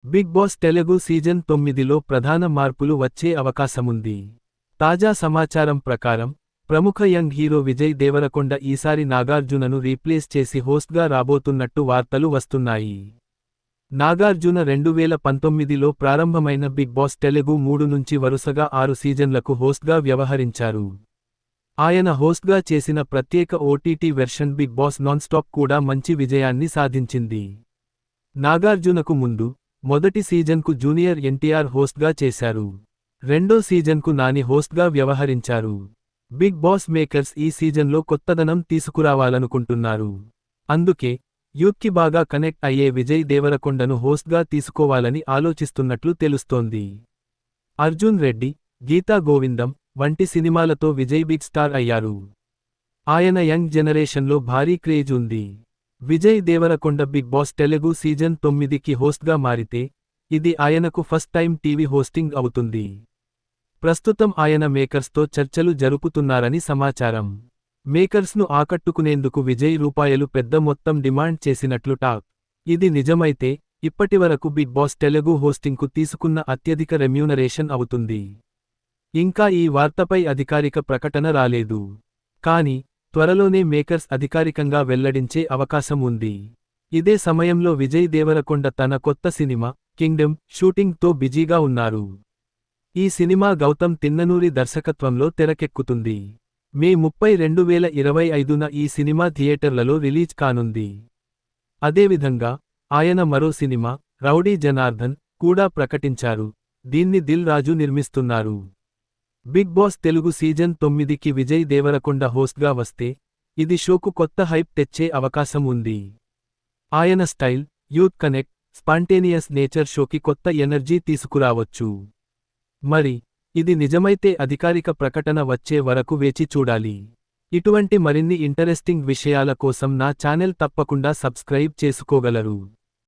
Big Boss Telugu season 9లో ప్రధాన మార్పులు వచ్చే అవకాశముంది. తాజా సమాచారం ప్రకారం, ప్రముఖ యంగ్ హీరో విజయ్ దేవరకొండ ఈసారి నాగార్జునను రీప్లేస్ చేసి హోస్ట్గా రాబోతున్నట్టు వార్తలు వస్తున్నాయి. నాగార్జున 2019లో ప్రారంభమైన బిగ్ బాస్ తెలుగు 3 నుంచి వరుసగా 6 సీజన్లకు హోస్ట్గా వ్యవహరించారు. ఆయన హోస్ట్గా చేసిన ప్రత్యేక OTT version Bigg Boss non stop కూడా మంచి విజయాన్ని సాధించింది. నాగార్జునకు ముందు, మొదటి సీజన్కు జూనియర్ ఎన్టీఆర్ హోస్ట్గా చేశారు. రెండో సీజన్కు నాని హోస్ట్గా వ్యవహరించారు. బిగ్ బాస్ మేకర్స్ ఈ సీజన్లో కొత్తదనం తీసుకురావాలనుకుంటున్నారు. అందుకే, యూత్కి బాగా కనెక్ట్ అయ్యే విజయ్ దేవరకొండను హోస్ట్గా తీసుకోవాలని ఆలోచిస్తున్నట్లు తెలుస్తోంది. అర్జున్ రెడ్డి, గీతా గోవిందం వంటి సినిమాలతో విజయ్ బిగ్ స్టార్ అయ్యారు. ఆయన యంగ్ జనరేషన్లో భారీ క్రేజ్ ఉంది. Vijay Deverakonda Bigg Boss Telugu season 9కి హోస్ట్గా మారితే, ఇది ఆయనకు ఫస్ట్ టైం టీవీ హోస్టింగ్ అవుతుంది. ప్రస్తుతం ఆయన మేకర్స్తో చర్చలు జరుపుతున్నారని సమాచారం. మేకర్స్ను ఆకట్టుకునేందుకు విజయ్ పెద్ద మొత్తం డిమాండ్ చేసినట్లు టాక్. ఇది నిజమైతే, ఇప్పటివరకు బిగ్ బాస్ తెలుగు హోస్టింగ్కు తీసుకున్న అత్యధిక రెమ్యూనరేషన్ అవుతుంది. ఇంకా ఈ వార్తపై అధికారిక ప్రకటన రాలేదు. కానీ, త్వరలోనే మేకర్స్ అధికారికంగా వెల్లడించే అవకాశం ఉంది. ఇదే సమయంలో విజయ్ దేవరకొండ తన కొత్త సినిమా, కింగ్డమ్, షూటింగ్తో బిజీగా ఉన్నారు. ఈ సినిమా గౌతమ్ తిన్ననూరి దర్శకత్వంలో తెరకెక్కుతుంది. మే 30, 2025న ఈ సినిమా థియేటర్లలో రిలీజ్ కానుంది. అదేవిధంగా, ఆయన మరో సినిమా, రౌడీ జనార్దన్, కూడా ప్రకటించారు. దీన్ని దిల్ రాజు నిర్మిస్తున్నారు. బిగ్ బాస్ తెలుగు సీజన్ 9కి విజయ్ దేవరకొండ హోస్ట్గా వస్తే, ఇది షోకు కొత్త హైప్ తెచ్చే అవకాశం ఉంది. ఆయన style, youth connect, spontaneous nature షోకి కొత్త ఎనర్జీ తీసుకురావచ్చు. మరి, ఇది నిజమైతే అధికారిక ప్రకటన వచ్చే వరకు వేచి చూడాలి. ఇటువంటి మరిన్ని ఇంటరెస్టింగ్ విషయాల కోసం నా ఛానెల్ తప్పకుండా సబ్స్క్రైబ్ చేసుకోగలరు.